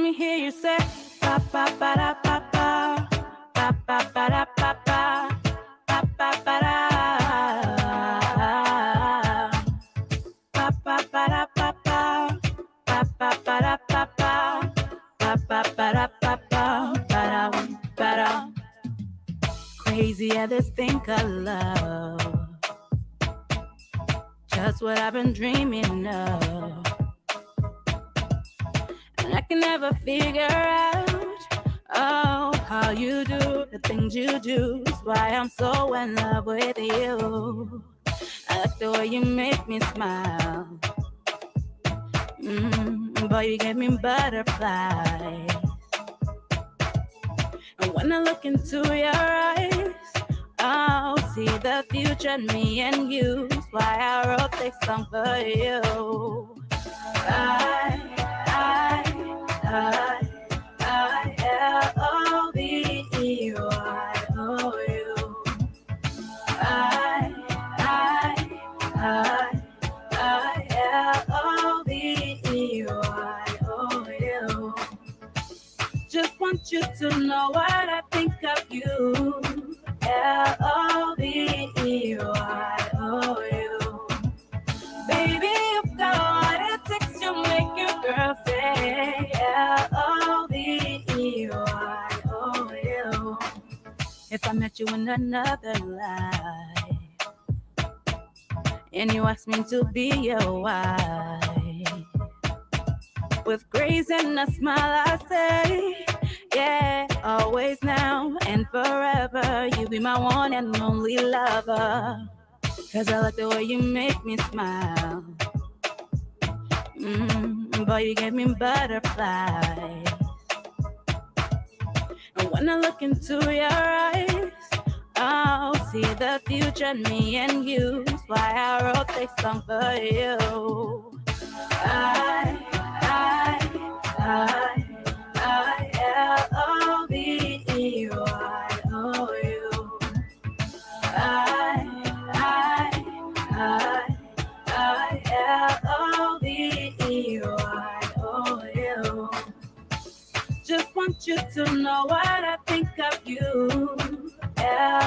me hear you say ba ba ba da ba ba ba ba ba da ba ba ba ba ba da ba ba ba da ba ba ba ba ba da ba ba ba ba ba da ba ba ba da. Crazy at this thing called love, just what I've been dreaming of. And I can never figure out, oh, how you do the things you do. Is why I'm so in love with you. I like the way you make me smile. Boy, you give me butterflies. And when I look into your eyes, I'll see the future, me and you. That's why I wrote this song for you. I-L-O-V-E-Y-O-U. I-L-O-V-E-Y-O-U. Just want you to know what I think of you. L-O-V-E-Y-O-U. Baby, you've got what it takes to make your girl say L-O-V-E-Y-O-U. If I met you in another life and you asked me to be your wife, with grace and a smile I say, yeah, always now and forever. You be my one and only lover. Cause I like the way you make me smile. Boy, you give me butterflies. And when I look into your eyes, I'll see the future, me and you. That's why I wrote this song for you. I-L-O-V-E-Y-O-U. I-L-O-V-E-Y-O-U. Just want you to know what I think of you. L-O-V-E-Y-O-U.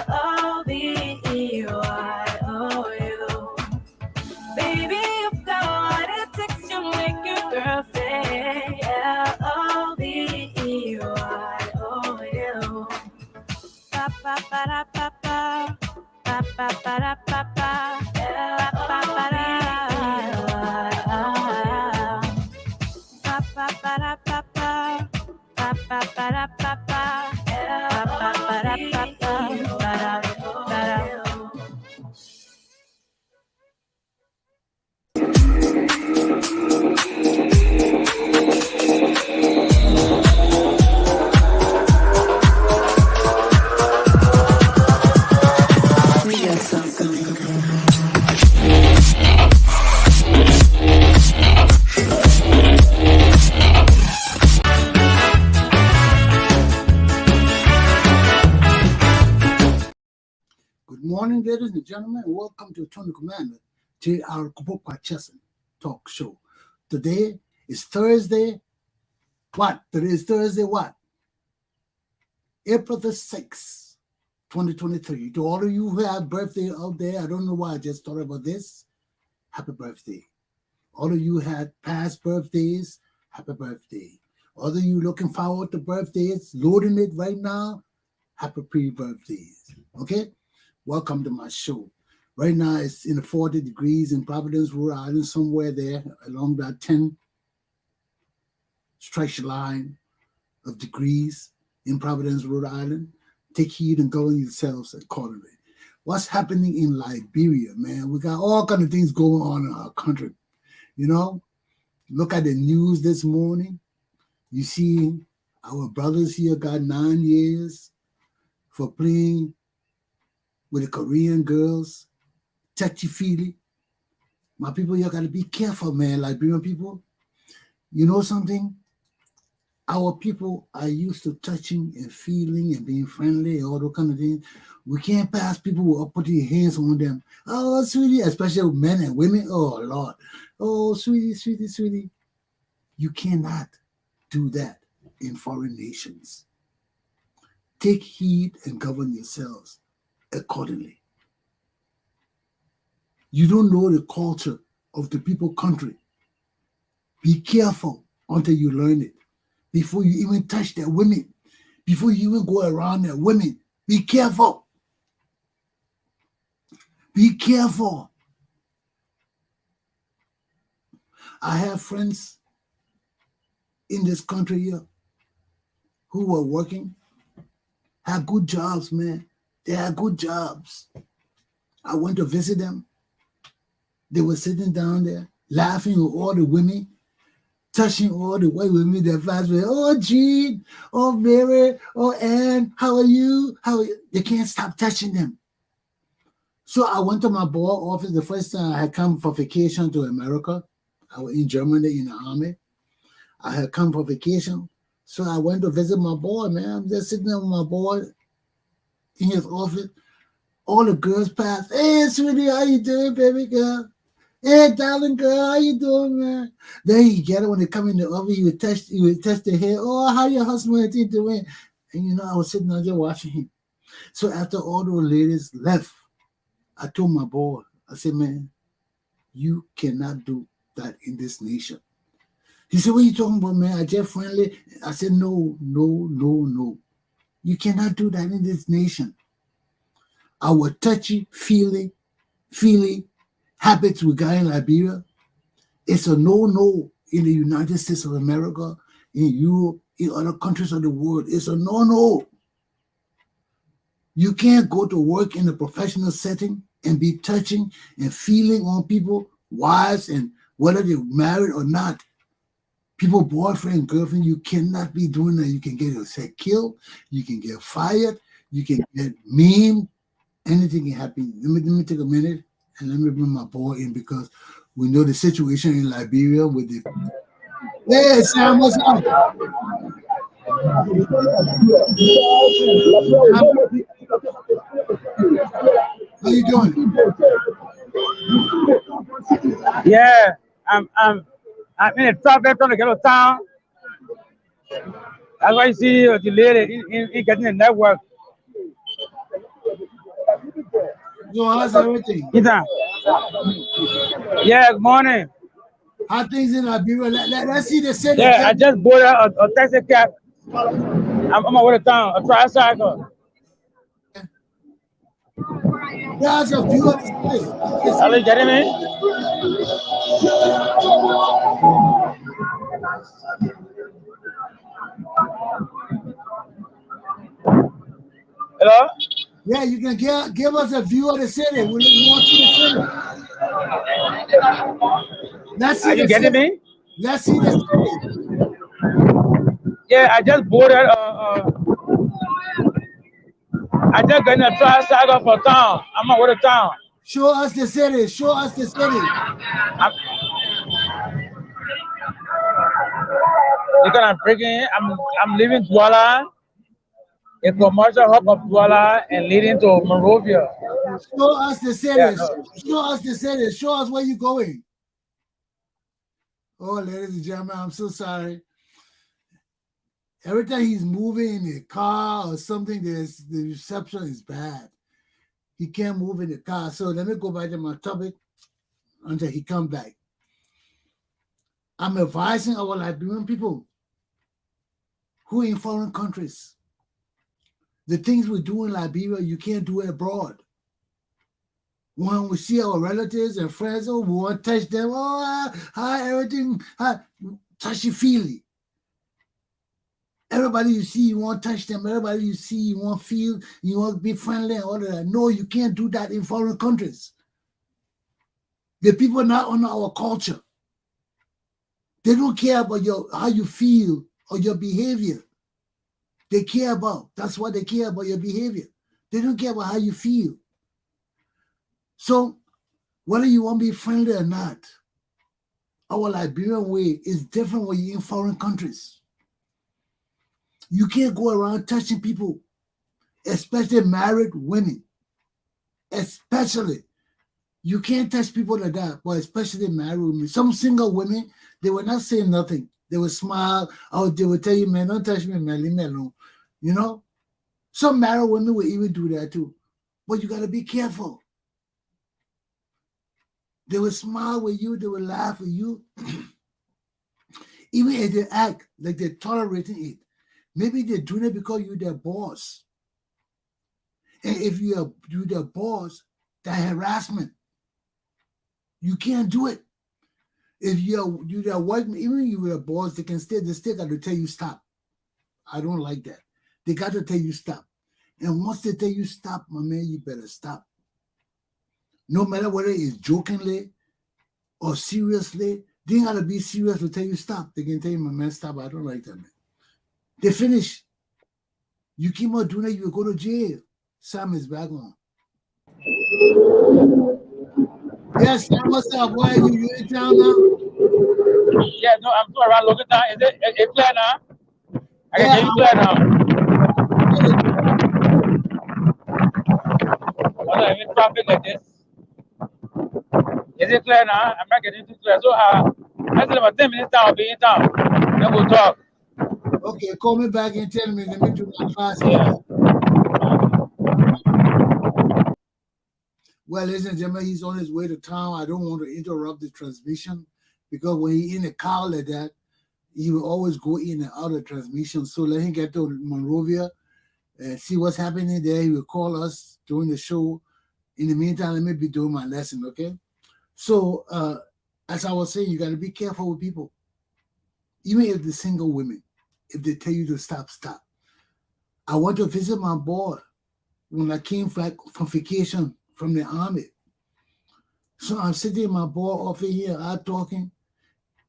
Baby, you've got what it takes to make your girl say L-O-V-E-Y-O-U. Ba ba ba da ba ba ba ba ba da ba ba ba ba ba da ba ba ba da ba ba ba ba ba da ba ba ba ba ba da ba ba ba da. Good morning, ladies and gentlemen. Welcome to Tony Commander, J.R. Glapohkpa Chesson talk show. Today is Thursday. What? Today is Thursday what? April the 6th, 2023. To all of you who have birthday out there, I don't know why I just thought about this. Happy birthday. All of you had past birthdays, happy birthday. All of you looking forward to birthdays, loading it right now, happy pre-birthdays. Okay? Welcome to my show. Right now it's in the 40 degrees in Providence, Rhode Island, somewhere there along that 10 stretch line of degrees in Providence, Rhode Island. Take heed and govern yourselves accordingly. What's happening in Liberia, man? We got all kind of things going on in our country. You know, look at the news this morning. You see our brothers here got 9 years for playing with the Korean girls, touchy-feely. My people, you got to be careful, man, Liberian people. You know something? Our people are used to touching and feeling and being friendly and all those kind of things. We can't pass people without putting your hands on them. Oh, sweetie, especially men and women. Oh, Lord. Oh, sweetie, sweetie, sweetie. You cannot do that. in foreign nations. Take heed and govern yourselves accordingly. You don't know the culture of the people country. Be careful until you learn it. Before you even touch their women, before you even go around their women, be careful. Be careful. I have friends in this country here who were working, had good jobs, man. They had good jobs. I went to visit them. They were sitting down there, laughing with all the women, touching all the white women. Their fathers were, oh, Jean, oh, Mary, oh, Ann, how are you? How are you? They can't stop touching them. So I went to my board office the first time I had come for vacation to America. I was in Germany in the army. I had come for vacation. So I went to visit my boy, man. I'm just sitting there with my boy in his office. All the girls passed. Hey, sweetie, how you doing, baby girl? Hey, darling girl, how you doing, man? Then you get it when they come in the office, you would touch their hair. Oh, how your husband is doing? And I was sitting there just watching him. So after all those ladies left, I told my boy, I said, man, you cannot do that in this nation. He said, what are you talking about, man? I just friendly. I said, no. You cannot do that in this nation. Our touchy, feely habits regarding Liberia, it's a no in the United States of America, in Europe, in other countries of the world. It's a no. You can't go to work in a professional setting and be touching and feeling on people, wives, and whether they're married or not. People, boyfriend, girlfriend, you cannot be doing that. You can get yourself killed. You can get fired. You can get memed. Anything can happen. Let me take a minute and let me bring my boy in because we know the situation in Liberia with the... Hey, Sam, what's up? How you doing? Yeah, I'm in a traffic trying to get to town. That's why you see the lady in getting the network. So how's everything? Yeah, good morning. How things in Liberia? Let's see the city. Yeah, I just bought a taxi cab. I'm on my way to town, a tricycle. There's a few of the city. Are you getting me? Hello? Yeah, you can give us a view of the city. We want to see the city. Let's see Are you getting me? Let's see the city. Yeah, I just bought I just got in a tricycle for town. I'm on my way to town. Show us the city. Show us the city. Because I'm breaking, I'm leaving Douala, a commercial hub of Douala, and leading to Monrovia. Show us the city. Yeah, no. Show us the city. Show us where you're going. Oh, ladies and gentlemen, I'm so sorry. Every time he's moving in a car or something, the reception is bad. He can't move in the car. So let me go back to my topic until he comes back. I'm advising our Liberian people who are in foreign countries. The things we do in Liberia, you can't do it abroad. When we see our relatives and friends, oh, we want to touch them. Oh, hi, everything, hi, touchy-feely. Everybody you see, you want to touch them. Everybody you see, you want to feel, you want to be friendly and all of that. No, you can't do that in foreign countries. The people are not on our culture. They don't care about how you feel or your behavior. They care about, that's what they care about, your behavior. They don't care about how you feel. So whether you want to be friendly or not, our Liberian way is different when you're in foreign countries. You can't go around touching people, especially married women. Especially. You can't touch people like that, but especially married women. Some single women, they will not say nothing. They would smile. Oh, they would tell you, man, don't touch me, man, leave me alone. You know? Some married women will even do that too. But you got to be careful. They will smile with you. They will laugh with you. Even if they act like they're tolerating it. Maybe they're doing it because you're their boss. And if you're their boss, that harassment. You can't do it. If you're their wife, even if you're a boss, they still got to tell you stop. I don't like that. They got to tell you stop. And once they tell you stop, my man, you better stop. No matter whether it's jokingly or seriously, they got to be serious to tell you stop. They can tell you, my man, stop. I don't like that, man. They finish. You keep on doing it, you will go to jail. Sam is back on. Yes, Sam, what's up? Why are you in town now? Yeah, no, I'm still around looking down. Is it clear now? I can Yeah, hear you clear now. I'm not even traffic like this. Is it clear now? I'm not getting too clear. So I said about 10 minutes time I'll be in town. Then we'll talk. okay, call me back in 10 minutes. Let me do my class. Yeah. Well, ladies and gentlemen, he's on his way to town. I don't want to interrupt the transmission because when he's in a car like that, he will always go in and out of transmission. So let him get to Monrovia and see what's happening there. He will call us during the show. In the meantime, let me be doing my lesson, okay? So, as I was saying, you got to be careful with people. Even if they're single women, if they tell you to stop, stop. I went to visit my boy when I came back from vacation from the army. So I'm sitting in my boy over here, I'm talking.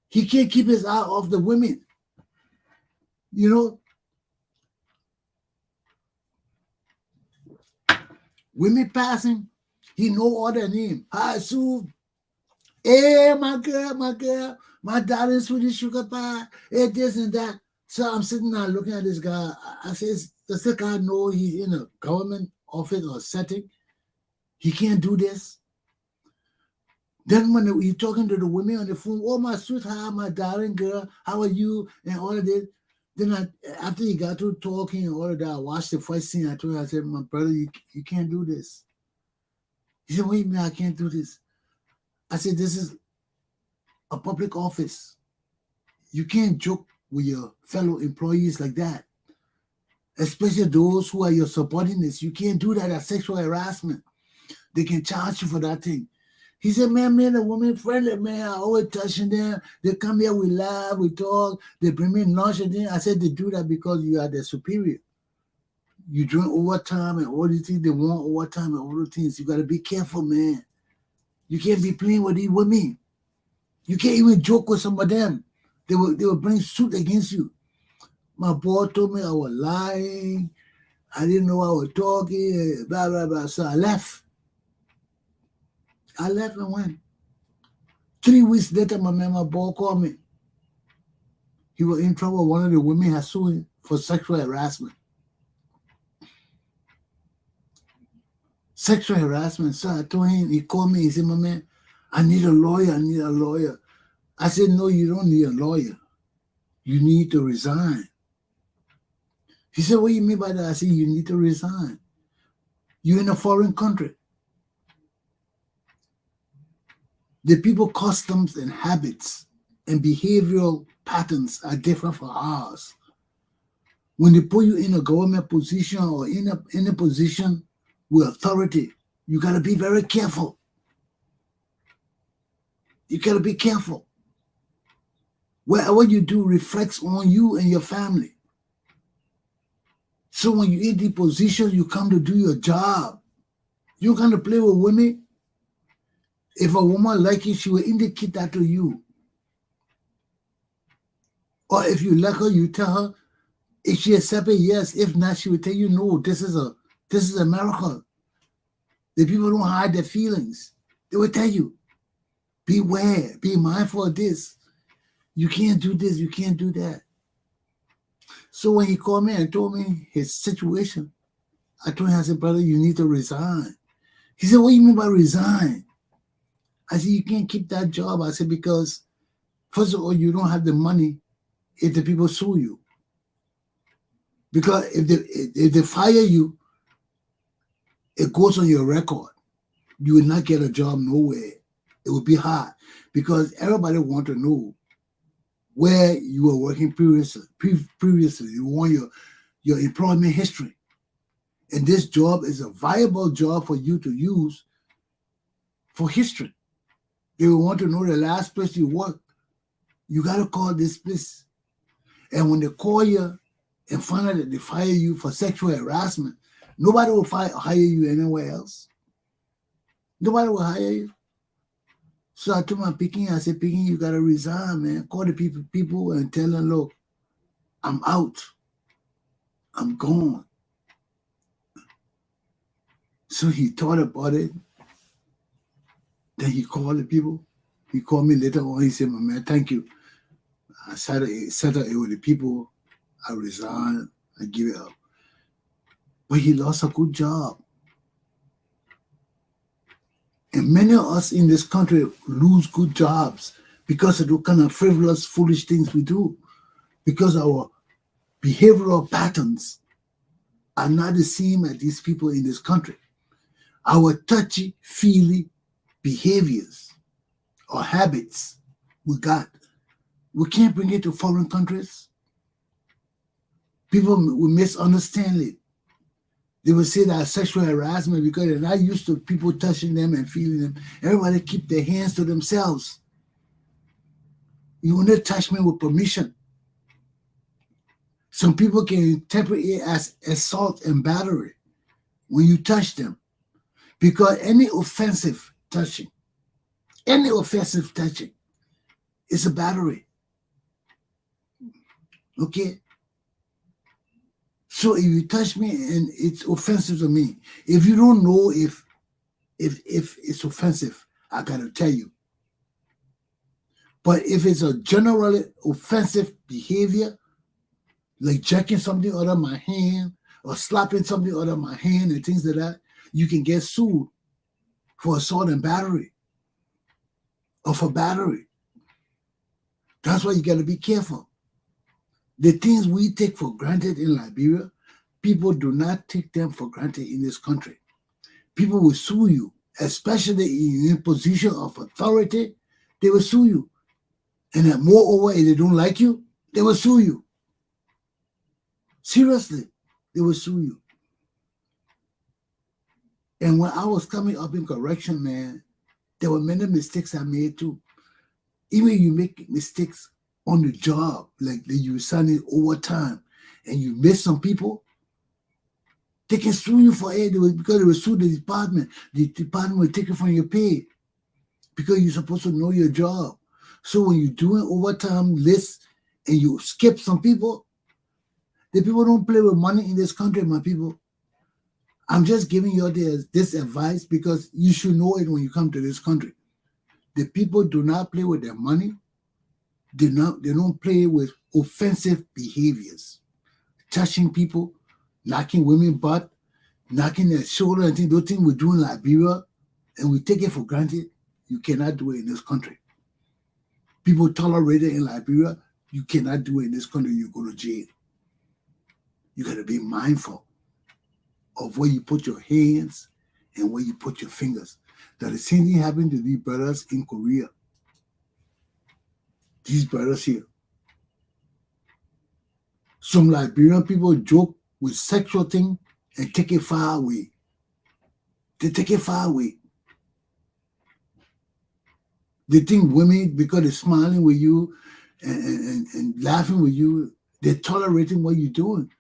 He can't keep his eye off the women. You know, women passing, he know all their name. Hi, Sue. Hey, my girl, my darling sweetie sugar pie. Hey, this and that. So I'm sitting there looking at this guy. I says, does this guy know he's in a government office or setting? He can't do this. Then when you're talking to the women on the phone, oh, my sweetheart, my darling girl, how are you? And all of this. Then after he got through talking and all of that, I watched the first scene. I told him, I said, my brother, you can't do this. He said, wait a minute, I can't do this. I said, this is a public office. You can't joke with your fellow employees like that. Especially those who are your subordinates. You can't do that as sexual harassment. They can charge you for that thing. He said, man, the woman friendly, man. I always touching them. They come here, we laugh, we talk. They bring me lunch and then I said, they do that because you are their superior. You doing overtime and all these things. They want overtime and all the things. You got to be careful, man. You can't be playing with these women. You can't even joke with some of them. They will bring suit against you. My boy told me I was lying. I didn't know I was talking, blah, blah, blah. So I left. And went. 3 weeks later, my boy called me. He was in trouble. One of the women had sued him for sexual harassment. Sexual harassment. So I told him, he called me, he said, my man, I need a lawyer. I said, no, you don't need a lawyer. You need to resign. He said, what do you mean by that? I said, you need to resign. You're in a foreign country. The people's customs and habits and behavioral patterns are different from ours. When they put you in a government position or in a position with authority, you got to be very careful. You got to be careful. Whatever you do reflects on you and your family. So when you're in the position, you come to do your job. You're going to play with women. If a woman like you, she will indicate that to you. Or if you like her, you tell her. If she accepts it, yes. If not, she will tell you, no, this is America. The people don't hide their feelings. They will tell you, beware, be mindful of this. You can't do this, you can't do that. So when he called me and told me his situation, I told him, I said, brother, you need to resign. He said, what do you mean by resign? I said, you can't keep that job. I said, because first of all, you don't have the money if the people sue you. Because if they fire you, it goes on your record. You will not get a job nowhere. It will be hard because everybody want to know where you were working previously. You want your employment history. And this job is a viable job for you to use for history. They will want to know the last place you worked. You got to call this place. And when they call you and find out that they fire you for sexual harassment, nobody will hire you anywhere else. Nobody will hire you. So I told my Peking, I said, Peking, you got to resign, man. Call the people and tell them, look, I'm out. I'm gone. So he thought about it. Then he called the people. He called me later on. He said, my man, thank you. I settled it with the people. I resigned. I give it up. But he lost a good job. And many of us in this country lose good jobs because of the kind of frivolous, foolish things we do. Because our behavioral patterns are not the same as these people in this country. Our touchy-feely behaviors or habits we got, we can't bring it to foreign countries. People will misunderstand it. They will say that sexual harassment because they're not used to people touching them and feeling them. Everybody keep their hands to themselves. You will not touch me with permission. Some people can interpret it as assault and battery when you touch them. Because any offensive touching is a battery. Okay? So if you touch me and it's offensive to me, if you don't know if it's offensive, I gotta tell you. But if it's a generally offensive behavior, like jerking something out of my hand or slapping something out of my hand and things like that, you can get sued for assault and battery or for battery. That's why you got to be careful. The things we take for granted in Liberia, people do not take them for granted in this country. People will sue you, especially in a position of authority. They will sue you. And that moreover, if they don't like you, they will sue you. Seriously, they will sue you. And when I was coming up in correction, man, there were many mistakes I made too. Even you make mistakes on the job, like you sign it overtime, and you miss some people, they can sue you for it because they will sue the department. The department will take it from your pay because you're supposed to know your job. So when you're doing overtime lists and you skip some people, the people don't play with money in this country, my people. I'm just giving you this advice because you should know it when you come to this country. The people do not play with their money. They don't play with offensive behaviors. Touching people, knocking women butt, knocking their shoulder and things. Those things we do in Liberia and we take it for granted. You cannot do it in this country. People tolerate it in Liberia. You cannot do it in this country. You go to jail. You got to be mindful of where you put your hands and where you put your fingers. That the same thing happened to these brothers in Korea. These brothers here. Some Liberian people joke with sexual thing and take it far away. They take it far away. They think women, because they're smiling with you and laughing with you, they're tolerating what you're doing.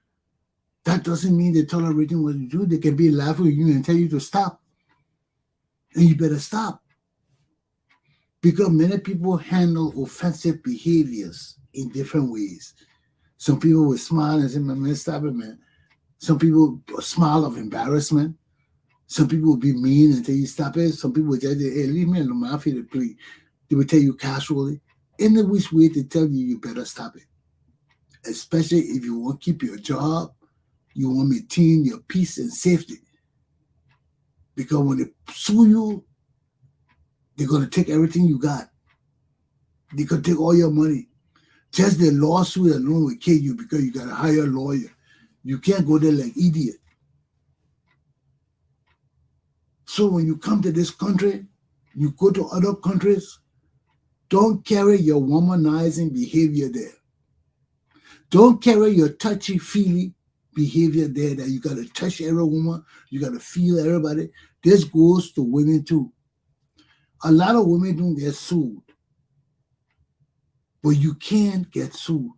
That doesn't mean they're tolerating what you do. They can be laughing with you and tell you to stop. And you better stop. Because many people handle offensive behaviors in different ways. Some people will smile and say, man, stop it, man. Some people smile of embarrassment. Some people will be mean and tell you, stop it. Some people will tell you, hey, leave me alone, I feel it, please. They will tell you casually. Any which way they tell you, you better stop it. Especially if you want to keep your job, you want to maintain your peace and safety. Because when they sue you, they're going to take everything you got. They could take all your money. Just the lawsuit alone will kill you because you got to hire a lawyer. You can't go there like idiot. So when you come to this country, you go to other countries, don't carry your womanizing behavior there. Don't carry your touchy-feely behavior there that you got to touch every woman, you got to feel everybody. This goes to women too. A lot of women don't get sued, but you can get sued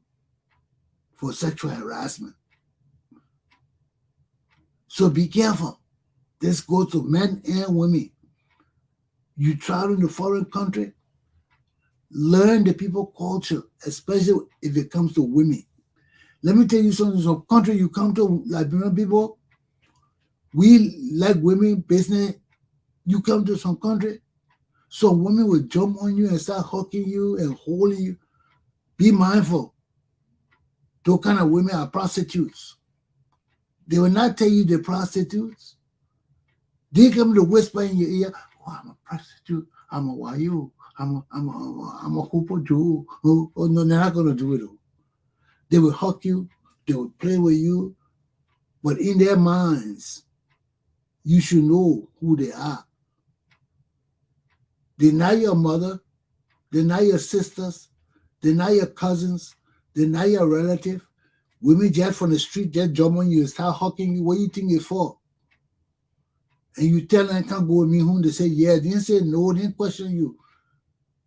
for sexual harassment. So be careful. This goes to men and women. You travel in a foreign country, learn the people culture, especially if it comes to women. Let me tell you something. Some country you come to, Liberian people, we like women business. You come to some country, some women will jump on you and start hugging you and holding you. Be mindful. Those kind of women are prostitutes. They will not tell you they're prostitutes. They come to whisper in your ear, "Oh, I'm a prostitute. I'm a wayo. I'm a hooper Jew." Oh, no, they're not going to do it. They will hug you. They will play with you. But in their minds, you should know who they are. They're not your mother. They're not your sisters. They're not your cousins. They're not your relative. Women just from the street just jump on you and start hugging you. What do you think it's for? And you tell them, "Can't go with me home." They say, "Yeah." They didn't say no. They didn't question you.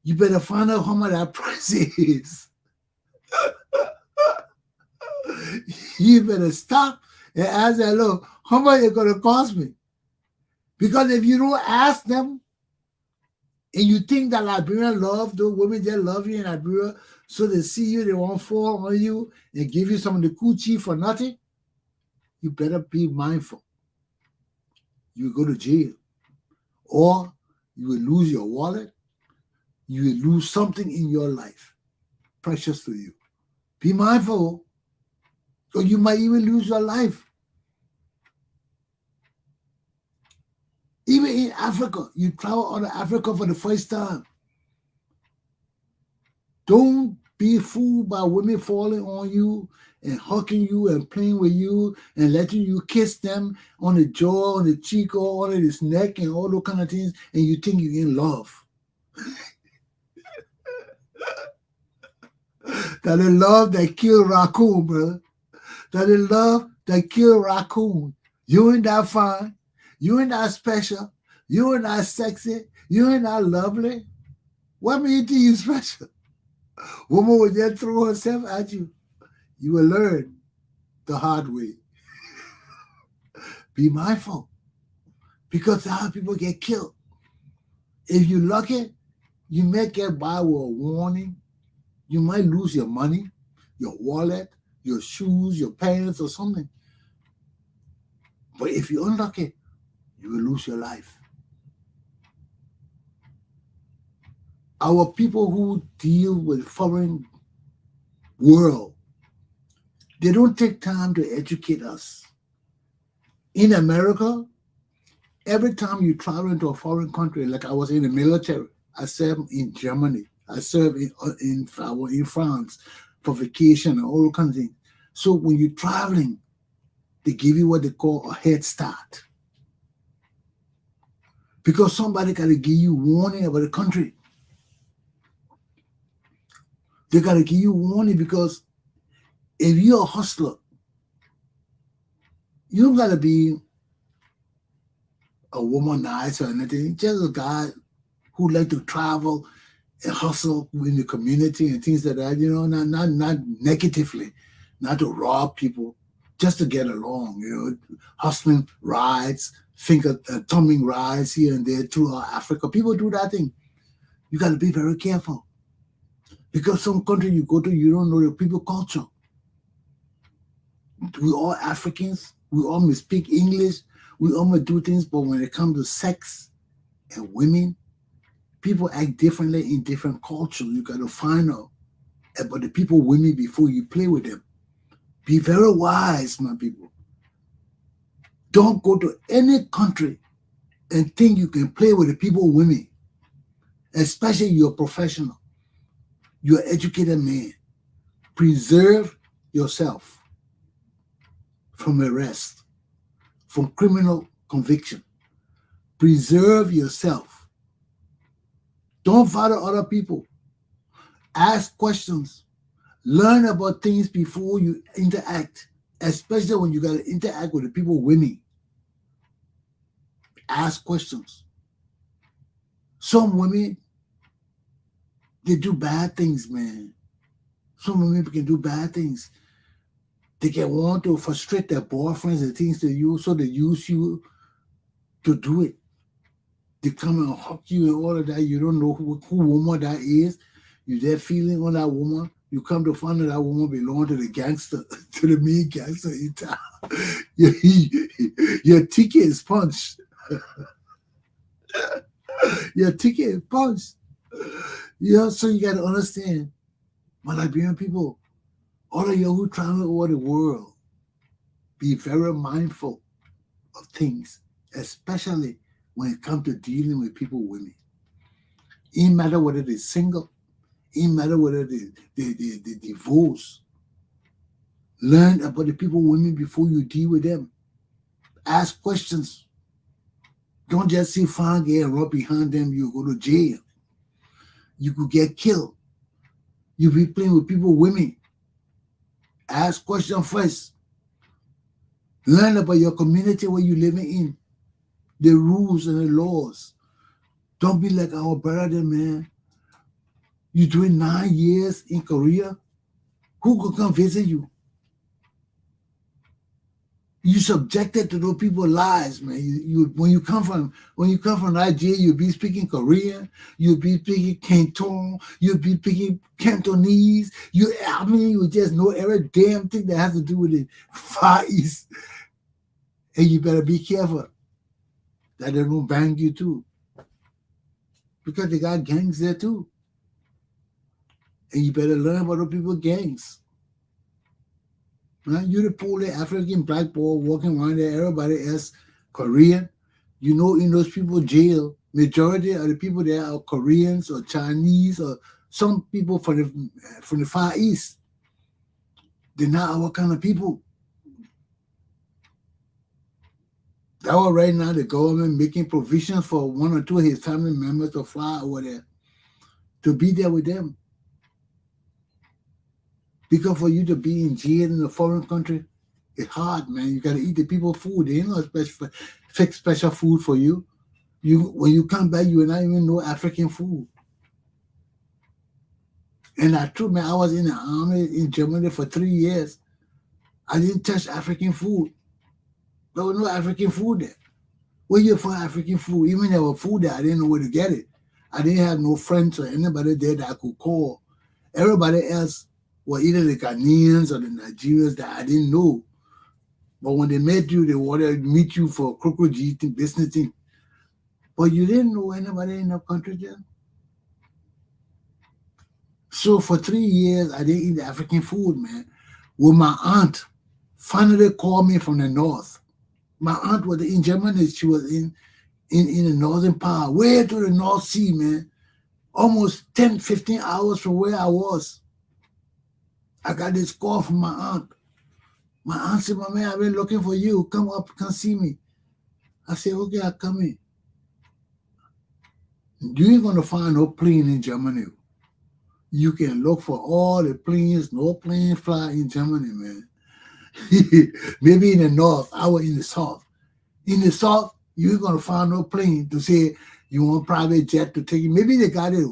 You better find out how much that price is. You better stop and ask them, "Look, how much it's going to cost me?" Because if you don't ask them, and you think that Liberian love, those women just love you in Liberia, so they see you, they won't fall on you and give you some of the coochie for nothing, you better be mindful. You will go to jail. Or you will lose your wallet. You will lose something in your life precious to you. Be mindful, or you might even lose your life. Even in Africa, you travel out of Africa for the first time. Don't be fooled by women falling on you and hugging you and playing with you and letting you kiss them on the jaw, on the cheek, or on his neck and all those kind of things, and you think you're in love. That is love that killed raccoon, brother. That is love that killed raccoon. You ain't that fine. You ain't that special. You ain't that sexy. You ain't that lovely. What made you special? Woman will just throw herself at you. You will learn the hard way. Be mindful, because that's how people get killed. If you're lucky, you may get by with a warning. You might lose your money, your wallet, your shoes, your pants, or something. But if you're unlucky, you will lose your life. Our people who deal with foreign world, they don't take time to educate us. In America, every time you travel into a foreign country, like I was in the military, I served in Germany, I served in France for vacation and all kinds of things. So when you're traveling, they give you what they call a head start. Because somebody got to give you warning about the country. They got to give you warning, because if you're a hustler, you don't got to be a womanizer or anything. Just a guy who like to travel and hustle in the community and things like that, not negatively, not to rob people, just to get along, hustling rides, thumbing rides here and there through Africa. People do that thing. You got to be very careful, because some country you go to, you don't know the people culture. We all Africans. We all may speak English. We all may do things, but when it comes to sex and women, people act differently in different cultures. You got to find out about the people, women, before you play with them. Be very wise, my people. Don't go to any country and think you can play with the people, women, especially you're a professional. You're an educated man. Preserve yourself from arrest, from criminal conviction. Preserve yourself. Don't follow other people. Ask questions. Learn about things before you interact, especially when you got to interact with the people winning. Ask questions. Some women, they do bad things, man. Some women can do bad things. They can want to frustrate their boyfriends and things they use, so they use you to do it. They come and hug you and all of that. You don't know who woman that is. You there feeling on that woman. You come to find out that woman belong to the gangster, to the main gangster in town. Your ticket is punched. Your ticket is punched. So you got to understand, my Liberian people, all of you who travel over the world, be very mindful of things, especially when it comes to dealing with people, women. It doesn't matter whether they're single, it doesn't matter whether they divorce. Learn about the people, women, before you deal with them. Ask questions. Don't just see fine girl and run behind them, you go to jail. You could get killed. You be playing with people, women. Ask questions first. Learn about your community where you're living in, the rules and the laws. Don't be like our brother, man. You doing 9 years in Korea. Who could come visit you? You subjected to those people's lives, man. When you come from Nigeria, you'll be speaking Korean, you'll be speaking Canton, you'll be speaking Cantonese. You just know every damn thing that has to do with the Far East. And you better be careful that they don't bang you too. Because they got gangs there too. And you better learn about those people's gangs. Right? You're the poor African black boy walking around there, everybody else Korean. You know, in those people's jail, majority of the people there are Koreans or Chinese or some people from the Far East. They're not our kind of people. That's why right now the government making provisions for one or two of his family members to fly over there, to be there with them. Because for you to be in jail in a foreign country, it's hard, man. You got to eat the people's food. They ain't no fix special food for you. When you come back, you will not even know African food. And that's true, man. I was in the army in Germany for 3 years. I didn't touch African food. There was no African food there. Where you find African food? Even there was food there, I didn't know where to get it. I didn't have no friends or anybody there that I could call. Everybody else were either the Ghanaians or the Nigerians that I didn't know. But when they met you, they wanted to meet you for crocodile eating, business thing. But you didn't know anybody in the country there. So for 3 years, I didn't eat the African food, man. When my aunt finally called me from the north. My aunt was in Germany. She was in the northern part, way to the North Sea, man. Almost 10, 15 hours from where I was. I got this call from my aunt. My aunt said, "My man, I've been looking for you. Come up, come see me." I said, "Okay, I'll come in." You ain't going to find no plane in Germany. You can look for all the planes, no plane fly in Germany, man. Maybe in the north, I was in the south. In the south, you ain't going to find no plane to say you want private jet to take you. Maybe they got it.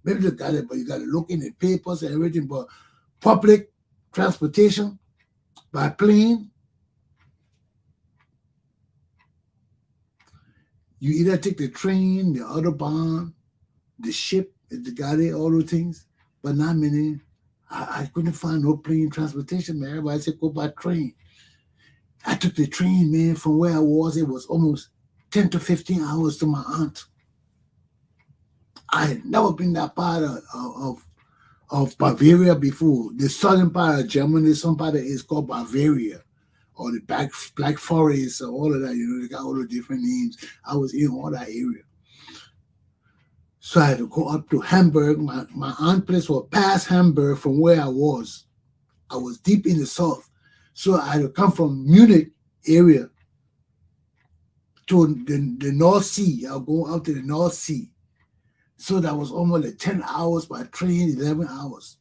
Maybe they got it, but you got to look in the papers and everything. But public transportation by plane, you either take the train, the autobahn, the ship, if they got it, all those things, but not many. I couldn't find no plane transportation, man. Everybody said go by train. I took the train, man, from where I was. It was almost 10 to 15 hours to my aunt. I had never been that part of Bavaria before. The southern part of Germany, some part of it is called Bavaria, or the Black Forest, or all of that. You know, they got all the different names. I was in all that area. So I had to go up to Hamburg. My aunt place was past Hamburg from where I was. I was deep in the south. So I had to come from Munich area to the North Sea. I'll go out to the North Sea. So that was almost like 10 hours by train, 11 hours.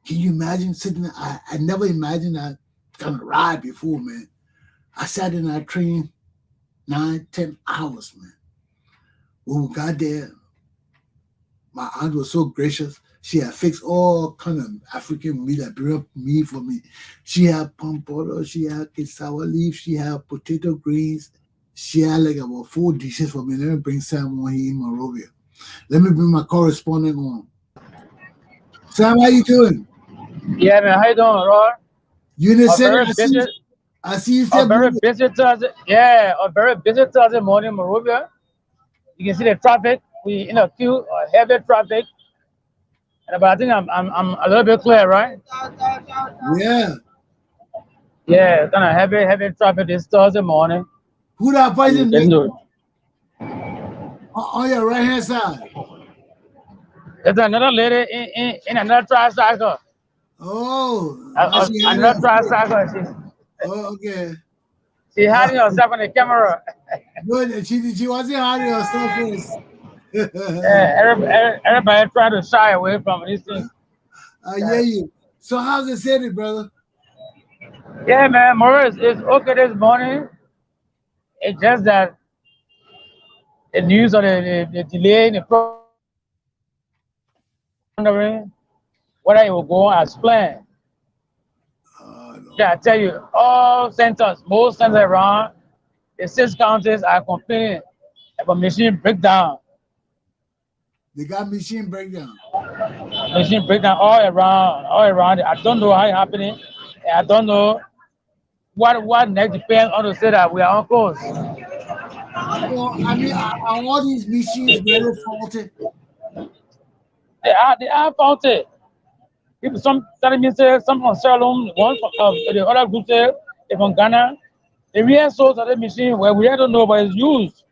Can you imagine sitting there? I never imagined that kind of ride before, man. I sat in that train 9, 10 hours, man. When we got there, my aunt was so gracious. She had fixed all kind of African meat, Liberian meat for me. She had pomporo, she had cassava leaf, she had potato greens. She had like about 4 dishes for me. Let me bring Sam on here in Monrovia. Let me bring my correspondent on. Sam, how you doing? Yeah, man. How you doing, Roy? You in the A city? very busy, I see you a still very moving. busy Thursday. Yeah, a very busy Thursday morning, in Monrovia. You can see the traffic. We in a queue, heavy traffic. But I think I'm a little bit clear, right? Yeah. Yeah, kind of heavy traffic this Thursday morning. Who that I'm person getting to it. on your right hand side? There's another lady in another tricycle. Oh, now she had Another her. tricycle. Oh, okay. She hiding herself on the camera. Good. And she wasn't hiding herself first. Everybody trying to shy away from these things. I hear you. So how's the city, brother? Yeah, man, Morris is okay this morning. It's just that the news of the delay in the wondering whether it will go as planned. No. Yeah, I tell you, all centers, most centers around the 6 counties are complaining about machine breakdown. They got machine breakdown. Machine breakdown all around. I don't know how it's happening. I don't know what next depends on to say that we are on course. Well, I mean, are all these machines really faulty? They are faulty. People, some telling me say some from Sierra Leone, one from the other group say they from Ghana. The real source of the machine, well, we don't know, but it's used.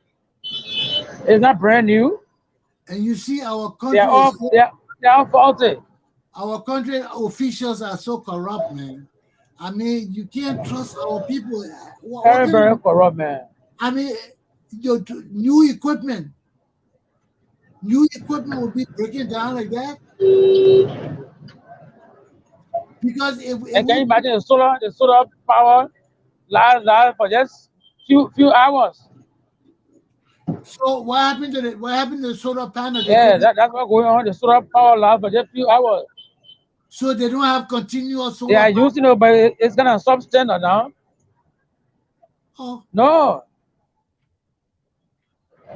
It's not brand new. And you see, our They are country all is so, they are faulty. our country officials are so corrupt, man. I mean, you can't trust our people. What Very, kind very of, corrupt, man. I mean, your new equipment will be breaking down like that because if And can you we imagine the solar power last for just few hours? so what happened to the solar panel? They took Yeah, it, that's what's going on. The solar power last for just few hours. so they don't have continuous They solar are power. using it, but it's gonna substandard now. Oh, No,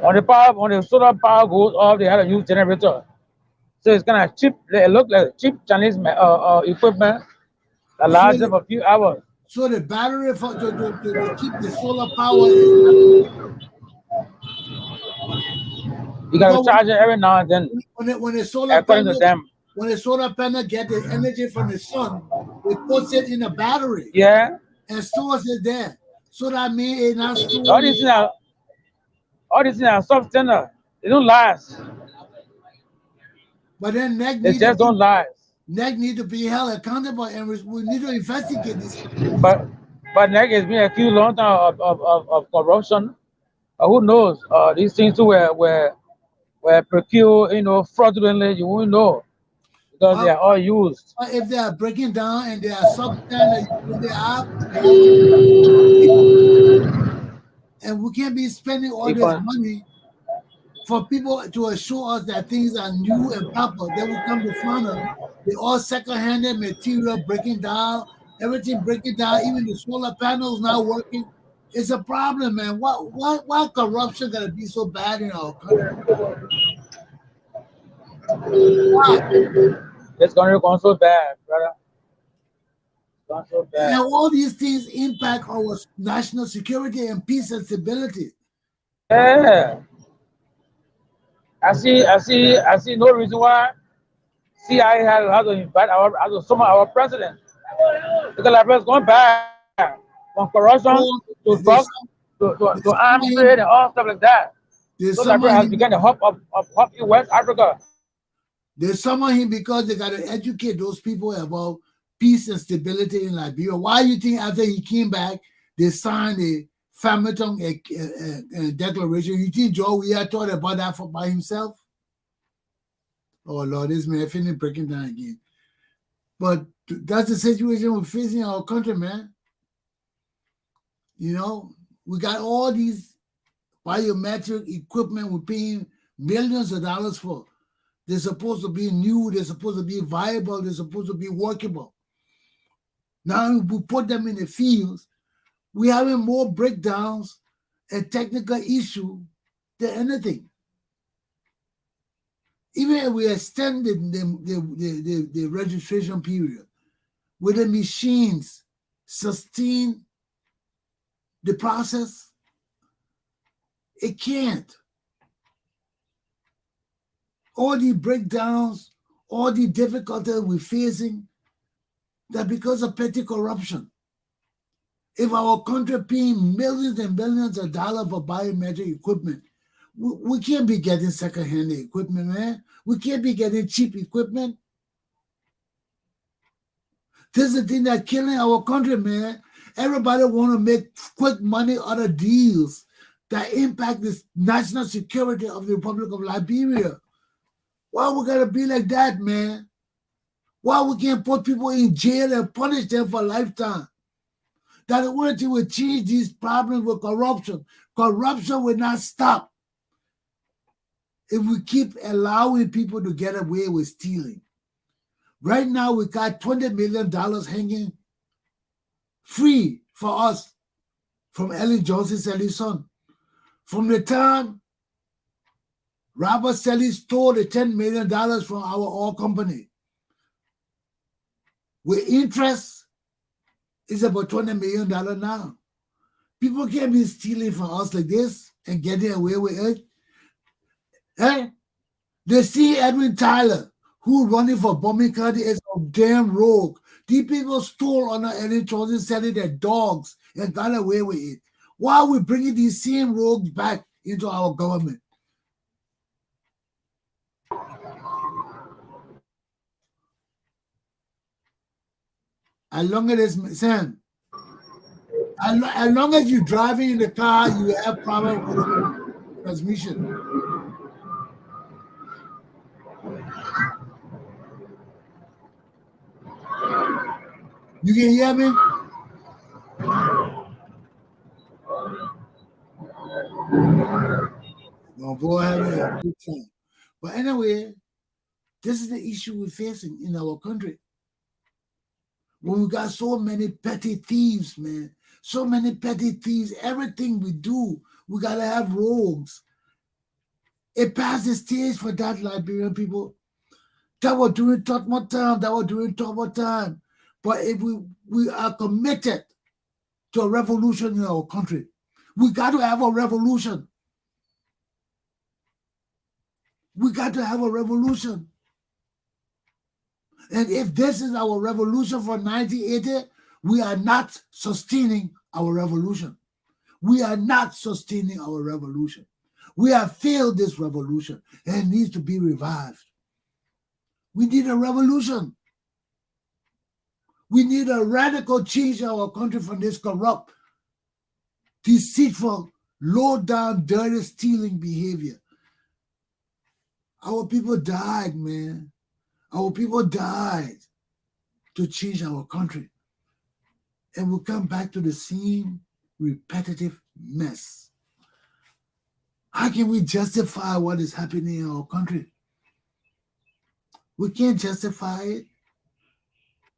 when the solar power goes off, they have to use generator. So it's kind of cheap. It look like cheap Chinese equipment that so lasts them for a few hours. so the battery for to keep the solar power is not You got to because charge it every now and then, when the solar according to panel them. get the energy from the sun, it puts it in a battery Yeah, and stores it there. So that means it's not all storing. these things are substandard. They don't last. But then They just don't last. NEC need to be held accountable, and we need to investigate these companies. But NEC has been accused long time of corruption. Who knows? These things too were procured, fraudulently. You won't know because they But, are all used. but if they are breaking down and they are substandard, they have to keep, and we can't be spending all this Econ- money for people to assure us that things are new and proper. Then we come to find out they all second-handed material breaking down, everything breaking down, even the solar panels not working. It's a problem, man. Why corruption gonna be so bad in our country? Why? It's going to go so bad, brother. It's gone so And bad. all these things impact our national security and peace and stability. Yeah. I see no reason why CIA has to invite has to summon our president. Because our president's going back from corruption So to they, drugs to they arms summon trade him. and all stuff like that. So Liberia has become the hub of in West Africa. They summon him because they got to educate those people about peace and stability in Liberia. Why do you think after he came back, they signed a Farmington declaration? You think Joe Weah thought about that by himself? Oh, Lord, this man feeling breaking down again. But that's the situation we're facing in our country, man. You know, we got all these biometric equipment we're paying millions of dollars for. They're supposed to be new. They're supposed to be viable. They're supposed to be workable. Now we put them in the fields. We're having more breakdowns and technical issue than anything. Even if we extended the registration period, will the machines sustain the process? It can't. All the breakdowns, all the difficulties we're facing, that because of petty corruption. If our country paying millions and billions of dollars for biometric equipment, we can't be getting second-hand equipment, man. We can't be getting cheap equipment. This is the thing that's killing our country, man. Everybody want to make quick money out of deals that impact the national security of the Republic of Liberia. Why we gotta be like that, man? Why we can't put people in jail and punish them for a lifetime? That the only thing will change these problems with corruption. Corruption will not stop if we keep allowing people to get away with stealing. Right now, we got $20 million hanging free for us from Ellen Johnson Selly's son. From the time Robert Selly stole the $10 million from our oil company, with interest, it's about $20 million now. People can't be stealing from us like this and getting away with it. Eh? They see Edwin Tyler, who running for Bombing County, is a damn rogue. These people stole on Ellen Johnson selling their dogs and got away with it. Why are we bringing these same rogues back into our government? As long as it's, Sam, as long as you're driving in the car, you have problem with the transmission. You can hear me? No, boy, having a good time. But anyway, this is the issue we're facing in our country. When we got so many petty thieves, man, so many petty thieves, everything we do, we got to have rogues. It passed the stage for that, Liberian people. That was during Tottenham time, that was during Tottenham time. But if we are committed to a revolution in our country, we got to have a revolution. We got to have a revolution. And if this is our revolution for 1980, we are not sustaining our revolution. We are not sustaining our revolution. We have failed this revolution and it needs to be revived. We need a revolution. We need a radical change in our country from this corrupt, deceitful, low-down, dirty, stealing behavior. Our people died, man. Our people died to change our country. And we'll come back to the same repetitive mess. How can we justify what is happening in our country? We can't justify it.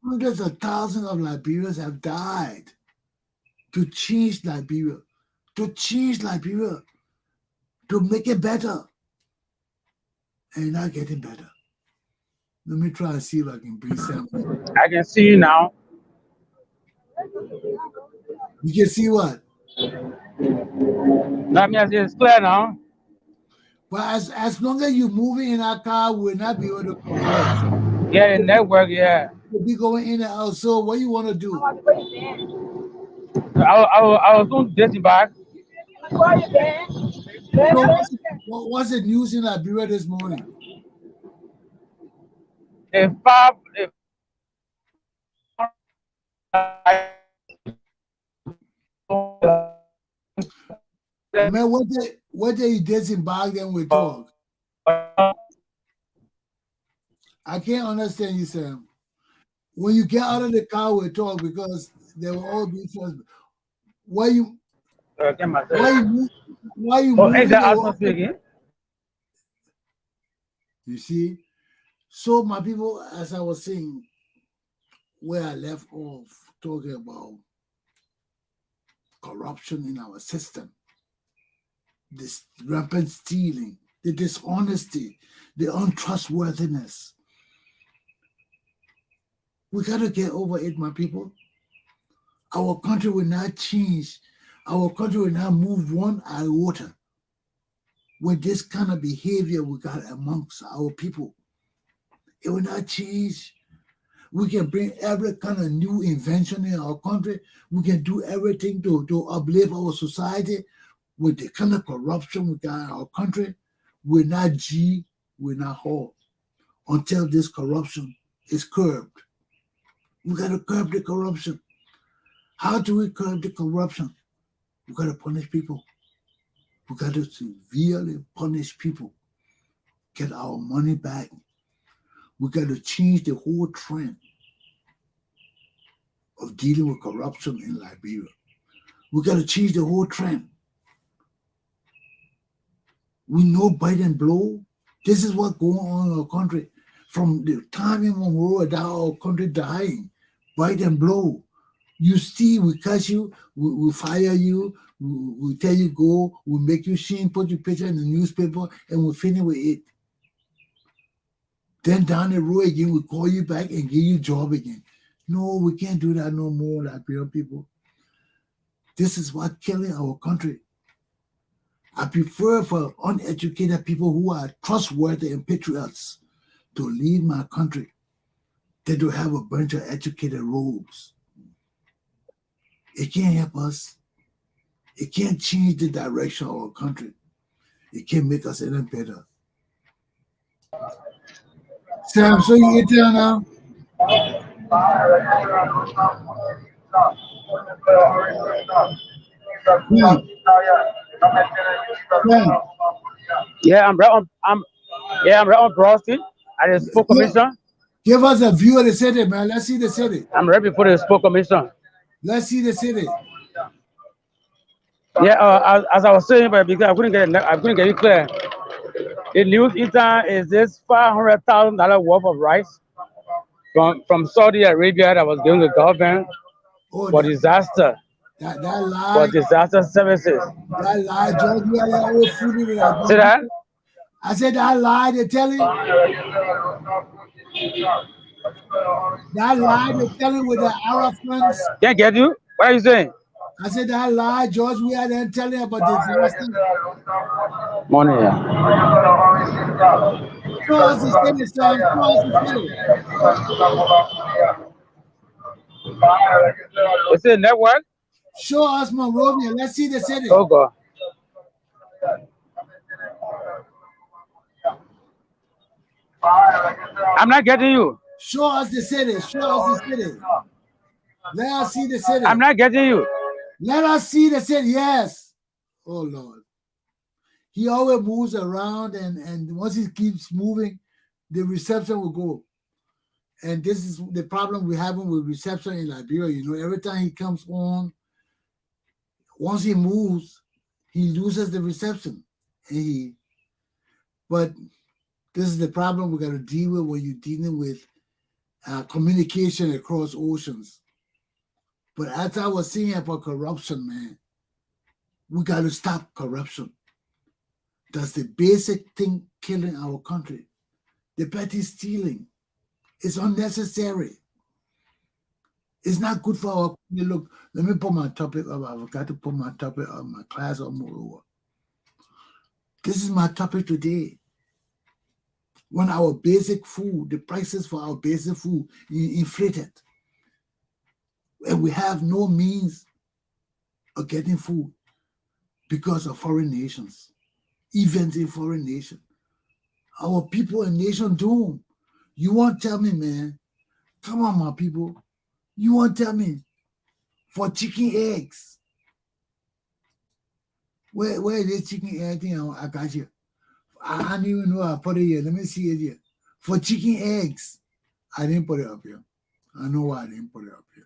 Hundreds of thousands of Liberians have died to change Liberia, to make it better. And not getting better. Let me try and see if I can breathe something. I can see you now. You can see what? Let me see, it's clear now. But as long as you're moving in our car, we'll not be able to converse. Yeah, the network, yeah. We'll be going in and out. So what you want to do? I was doing this back. What's the news in Liberia this morning? The Man, what day you disembark then we talk? I can't understand you, Sam. When you get out of the car, we talk because they will all be trust. Why you moving? ask me again. You see? So my people, as I was saying, where I left off talking about corruption in our system, this rampant stealing, the dishonesty, the untrustworthiness. We got to get over it, my people. Our country will not change. Our country will not move one iota with this kind of behavior we got amongst our people. It will not change. We can bring every kind of new invention in our country. We can do everything to uplift our society. With the kind of corruption we got in our country, we're not G, we're not H, until this corruption is curbed. We got to curb the corruption. How do we curb the corruption? We got to punish people. We got to severely punish people. Get our money back. We got to change the whole trend of dealing with corruption in Liberia. We got to change the whole trend. We know bite and blow. This is what's going on in our country. From the time in Monroe down, our country dying. Bite and blow. You see, we catch you, we fire you, we tell you go, we make you shame, put your picture in the newspaper, and we finish with it. Then down the road again, we call you back and give you a job again. No, we can't do that no more, Liberian people. This is what killing our country. I prefer for uneducated people who are trustworthy and patriots to lead my country than to have a bunch of educated rogues. It can't help us. It can't change the direction of our country. It can't make us any better. Sam, so you get there now? Yeah, I'm right on Broad Street at the Sport Commission. Give us a view of the city, man. Let's see the city. I'm ready for the Sport Commission. Let's see the city. Yeah, as I was saying, but because I couldn't get it clear. The news eater is this $500,000 worth of rice from Saudi Arabia that was given to the government for disaster. That lie. For disaster services. That lie, George, we are always food in that. See that? I said that lie, they tell you. That lie, they tell you with the Arab friends. Can't get you? What are you saying? I said that lie, George, we are then telling you about disaster. Morning, yeah. Show us the city, son. Show us the city. Is it network? Show us Monrovia. Let's see the city. Oh, God. I'm not getting you. Show us the city. Show us the city. Let us see the city. I'm not getting you. Let us see the city. Yes. Oh, Lord. He always moves around, and once he keeps moving, the reception will go. And this is the problem we're having with reception in Liberia. You know, every time he comes on, once he moves, he loses the reception. But this is the problem we got to deal with when you're dealing with communication across oceans. But as I was saying about corruption, man, we got to stop corruption. That's the basic thing killing our country. The petty stealing. It's unnecessary. It's not good for our country. Look, let me put my topic up. I forgot to put my topic on my class or moreover. This is my topic today. When our basic food, the prices for our basic food inflated, and we have no means of getting food because of foreign nations events in foreign nation. Our people and nation doom. You won't tell me, man. Come on, my people. You won't tell me for chicken eggs. Where is this chicken egg thing? I got you. I don't even know I put it here. Let me see it here. For chicken eggs. I didn't put it up here. I know why I didn't put it up here.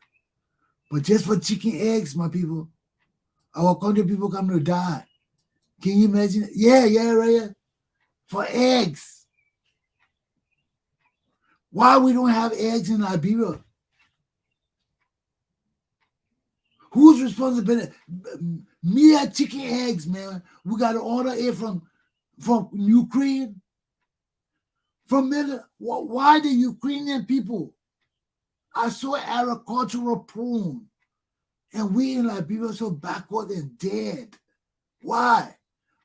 But just for chicken eggs, my people, our country people come to die. Can you imagine? Yeah, right here. For eggs. Why we don't have eggs in Liberia? Who's responsible? Mere chicken eggs, man. We got to order it from Ukraine. Why the Ukrainian people are so agricultural prone, and we in Liberia so backward and dead? Why?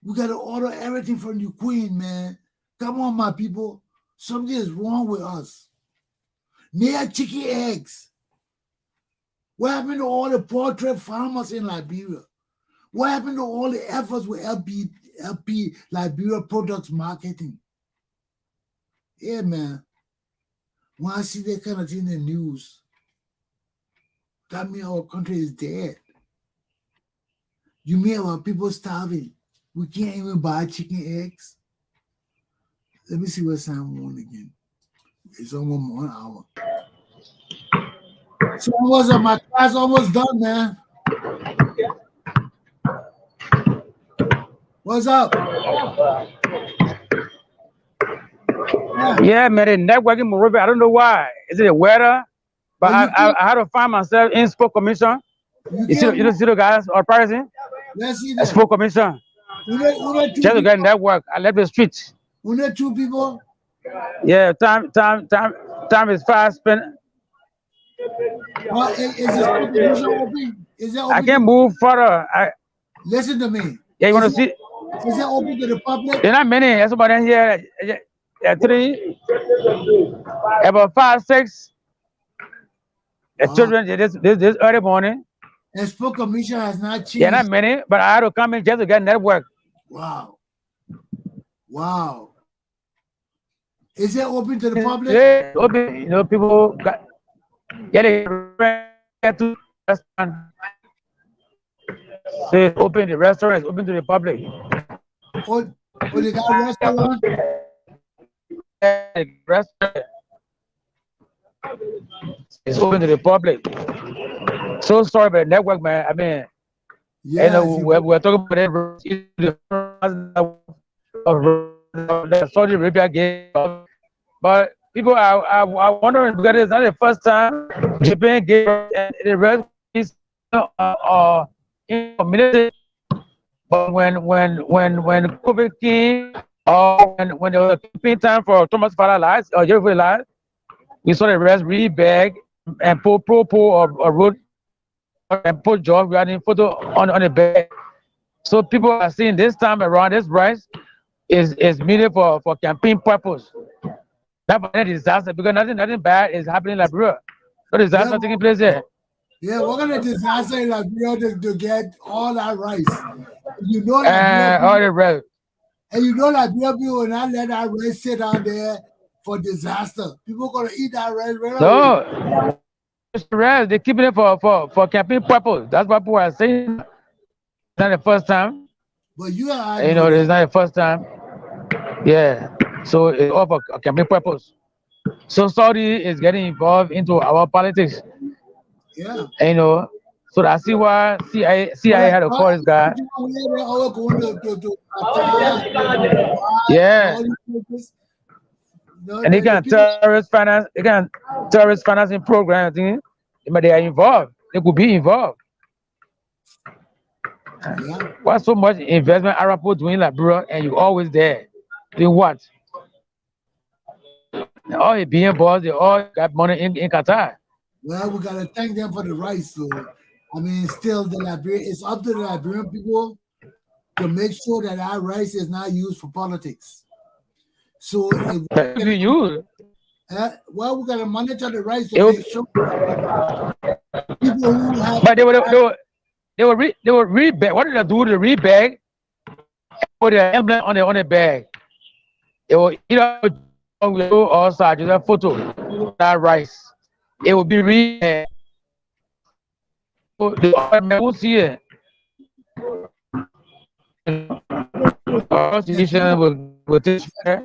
We got to order everything from Ukraine, man. Come on, my people. Something is wrong with us. Mere chicken eggs. What happened to all the portrait farmers in Liberia? What happened to all the efforts with LP Liberia Products Marketing? Yeah, man. When I see that kind of thing in the news, that means our country is dead. You mean our people starving? We can't even buy chicken eggs? Let me see what time on again. It's almost 1 hour. So my class almost done, man. What's up? Yeah, man, the networking Morovia, I don't know why. Is it the weather? But I had to find myself in Spoke Commission. You see the guys are pricing? Let's see that. Spoke Commission. Just to get network. I left the street. Only 2 people? Yeah, time is fast spent. Well, is this open? Is that open? I can't move further. Listen to me. Yeah, you want to see? Is that open to the public? There are not many. There's somebody here. 3, about 5, 6. The children this early morning. And Spoke Commission has not changed. Yeah, not many, but I had to come in just to get network. Wow. Is it open to the public? Yeah, open. You know, people got they to restaurant. So it's open. The restaurant is open to the public. Oh, they got a restaurant? The restaurant is open to the public. So sorry about the network, man. I mean, yeah, you know, we're talking about the Saudi Arabia game, but people are wondering because it's not the first time Japan gave the rest is in community. But when COVID came, or when there was a campaign time for Thomas Father lives or Jerry lives, we saw the rest really beg and put or wrote and put George Granny photo on the bag. So people are saying this time around this rice is needed for campaign purpose. Not for any disaster, because nothing bad is happening in Liberia. No disaster taking place there. Yeah, what kind of disaster in Liberia to get all that rice? You know that all the rest. And you know that people will not let that rice sit down there for disaster. People gonna eat that rice right away. No. Rest, they're keeping it for campaign purpose. That's what people are saying. It's not the first time. But you know, it's not the first time. Yeah. So it's all for campaign purpose. So Saudi is getting involved into our politics. Yeah. And, you know, so I see why CIA had to call this guy. Yeah. And they can terrorist financing program, but they are involved. They could be involved. Yeah. Why so much investment Arab people doing Liberia and you always there? Doing what? All the being boss, they all got money in Qatar. Well, we gotta thank them for the rights, though. I mean, still it's up to the Liberian people to make sure that our rights is not used for politics. So if we use, well, we gotta monitor the rights to make sure people who have. But they were rebag. What did they do to rebag? put the emblem on the bag. It will either or side just a photo that rice. It will be read. The other man will see it. Our There's association will take care.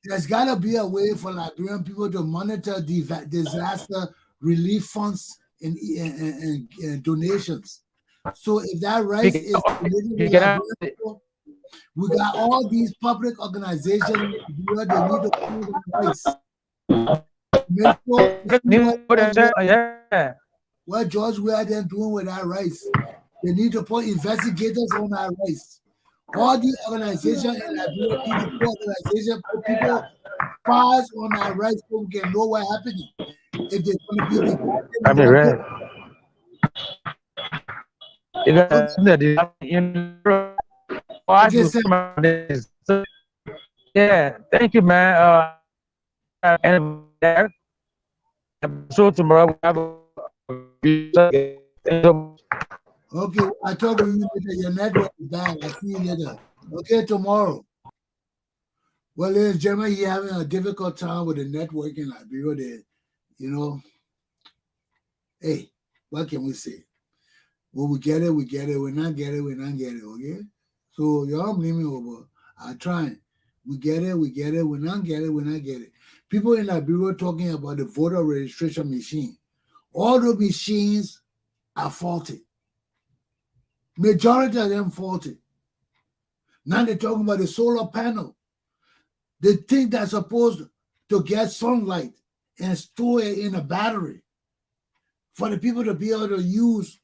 there's gotta be a way for Liberian people to monitor disaster relief funds and donations. So if that He rice is cannot, donated to he cannot, Liberian people, we got all these public organizations where they need to put on rice. Make sure to see yeah. what George Weah them doing with that rice. They need to put investigators on that rice. All these organizations in Liberia need to put organizations, put people, spies on that rice so we can know what happening. If they're going to be deported, I we mean, don't get. right. Because Okay, in I okay, should Sam. come this. Yeah, thank you, man. And there, so tomorrow we have a Okay, I talk with you later. Your network is bad. I'll see you later. Okay, tomorrow. Well, ladies and gentlemen, you're having a difficult time with the network in Liberia. There, you know, hey, what can we say? When we get it, we get it. We not get it, we not get it. Okay, so y'all blame me over. I trying. We get it, we get it. We not get it, we not get it. People in Liberia talking about the voter registration machine. All the machines are faulty. Majority of them faulty. Now they're talking about the solar panel. The thing that's supposed to get sunlight and store it in a battery for the people to be able to use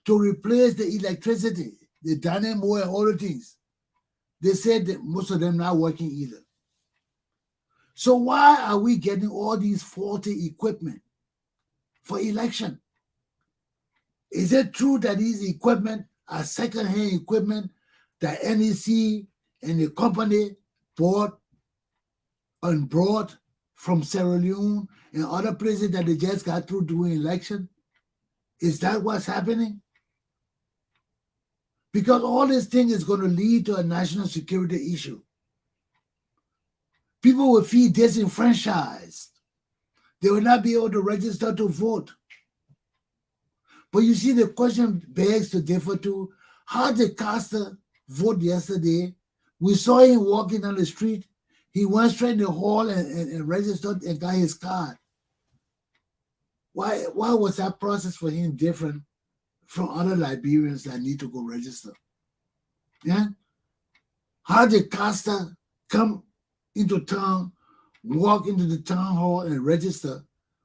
to replace the electricity, the dynamo and all the things. They said that most of them not working either. So why are we getting all these faulty equipment for election? Is it true that these equipment are second-hand equipment that NEC and the company bought and brought from Sierra Leone and other places that they just got through doing election? Is that what's happening? Because all this thing is going to lead to a national security issue. People will feel disenfranchised. They will not be able to register to vote. But you see, the question begs to differ to how did Costa vote yesterday? We saw him walking down the street. He went straight in the hall and registered and got his card. Why was that process for him different from other Liberians that need to go register? Yeah? How did Costa come into town, walk into the town hall and register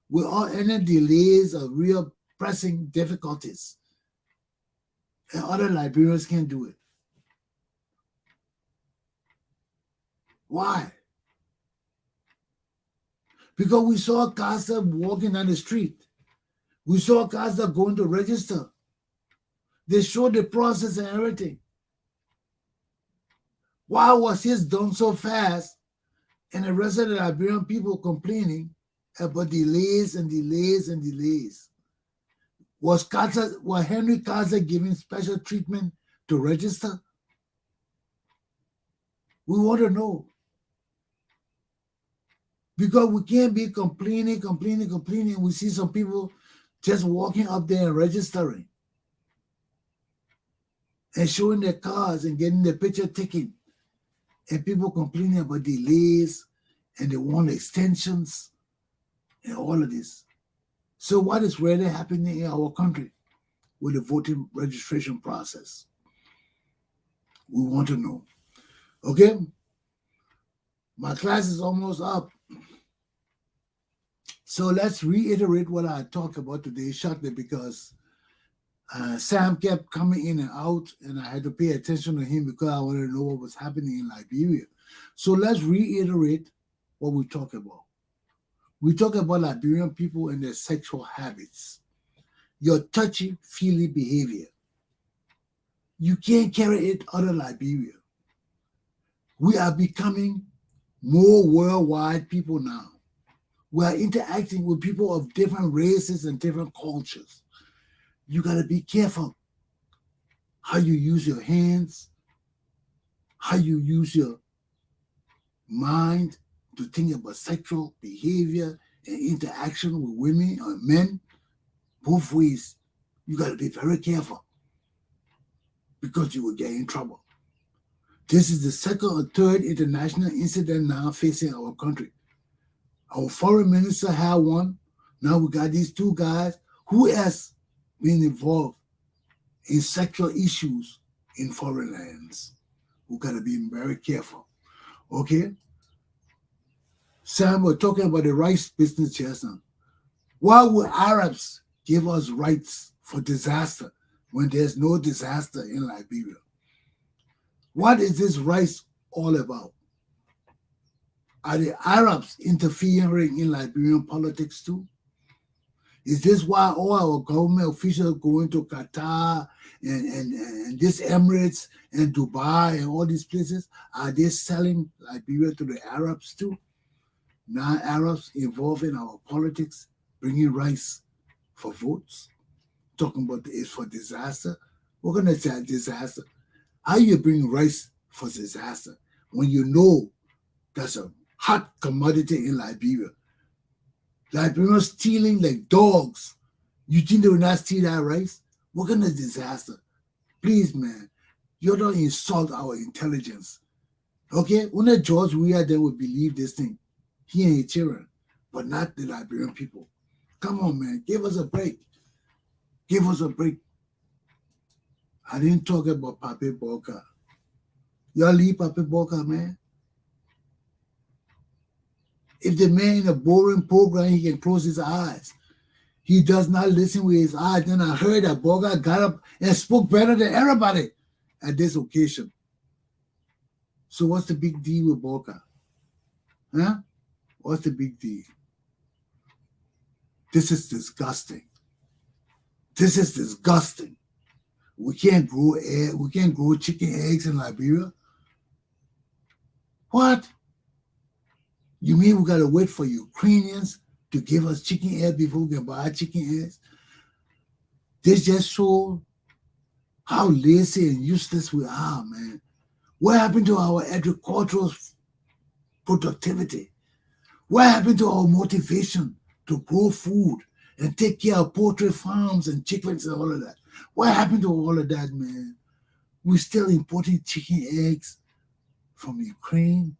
without any delays or real pressing difficulties? And other Liberians can't do it. Why? Because we saw Costa walking down the street. We saw Costa going to register. They showed the process and everything. Why was his done so fast and the rest of the Liberian people complaining about delays and delays and delays? Was Henry Casa giving special treatment to register? We want to know. Because we can't be complaining. We see some people just walking up there and registering and showing their cards and getting their picture taken. And people complaining about delays and they want extensions and all of this. So what is really happening in our country with the voting registration process? We want to know. Okay? My class is almost up. So let's reiterate what I talked about today shortly because Sam kept coming in and out and I had to pay attention to him because I wanted to know what was happening in Liberia. So let's reiterate what we talk about. We talk about Liberian people and their sexual habits, your touchy-feely behavior. You can't carry it out of Liberia. We are becoming more worldwide people now. We are interacting with people of different races and different cultures. You got to be careful how you use your hands, how you use your mind to think about sexual behavior and interaction with women or men, both ways, you got to be very careful because you will get in trouble. This is the second or third international incident now facing our country. Our foreign minister had one. Now we got these two guys who has been involved in sexual issues in foreign lands. We got to be very careful. Okay? Sam, we're talking about the rice business just now. Why would Arabs give us rights for disaster when there's no disaster in Liberia? What is this rice all about? Are the Arabs interfering in Liberian politics too? Is this why all our government officials going to Qatar and this Emirates and Dubai and all these places? Are they selling Liberia to the Arabs too? Now Arabs involved in our politics, bringing rice for votes, talking about it's for disaster. We're going to say disaster. How you bring rice for disaster when you know that's a hot commodity in Liberia? Liberians stealing like dogs. You think they will not steal that rice? What kind of disaster? Please, man, you don't insult our intelligence. Okay? Only George Weah then would believe this thing. He ain't cheering, but not the Liberian people. Come on, man. Give us a break. Give us a break. I didn't talk about Patriotic. Y'all leave Patriotic, man. If the man in a boring program, he can close his eyes. He does not listen with his eyes. Then I heard that Boga got up and spoke better than everybody at this occasion. So what's the big deal with Boga? Huh? What's the big deal? This is disgusting. This is disgusting. We can't grow chicken eggs in Liberia. What? You mean we gotta wait for Ukrainians to give us chicken eggs before we can buy chicken eggs? This just shows how lazy and useless we are, man. What happened to our agricultural productivity? What happened to our motivation to grow food and take care of poultry farms and chickens and all of that? What happened to all of that, man? We're still importing chicken eggs from Ukraine.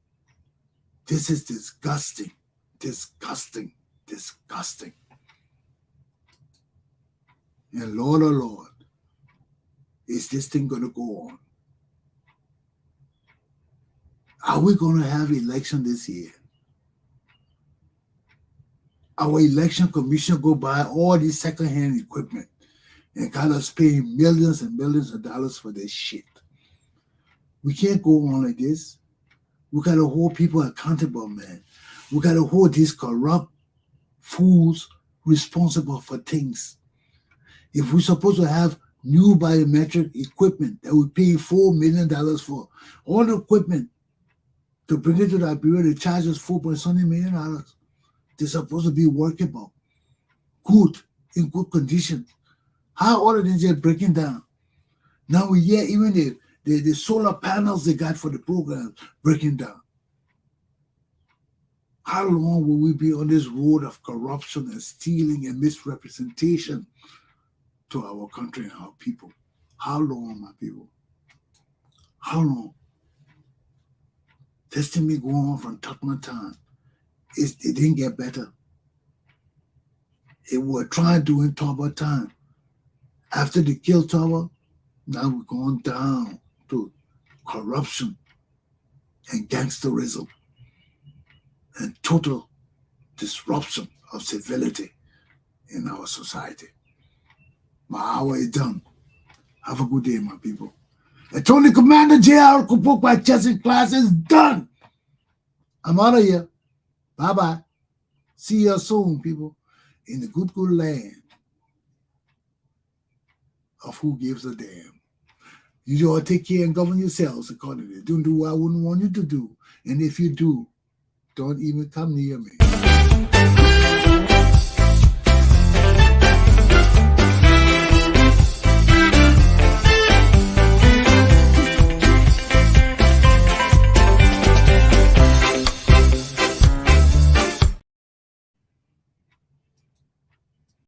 This is disgusting, disgusting, disgusting. And Lord, oh Lord, is this thing going to go on? Are we going to have election this year? Our election commission go buy all this secondhand equipment and got us paying millions and millions of dollars for this shit. We can't go on like this. We got to hold people accountable, man. We got to hold these corrupt fools responsible for things. If we're supposed to have new biometric equipment that we pay $4 million for, all the equipment to bring it to Liberia, they charge us $4.7 million. They're supposed to be workable, good, in good condition. How all of them just breaking down? Now we hear even the solar panels they got for the program breaking down. How long will we be on this road of corruption and stealing and misrepresentation to our country and our people? How long, my people? How long? This thing been going on from Tottenham time. It didn't get better. It was trying during Toba time. After they killed Toba, now we're going down to corruption and gangsterism and total disruption of civility in our society. My hour is done. Have a good day, my people. And Tony Commander J.R. Glapohkpa Chesson class is done. I'm out of here. Bye-bye. See you soon, people, in the good, good land of who gives a damn. You all take care and govern yourselves accordingly. Don't do what I wouldn't want you to do. And if you do, don't even come near me.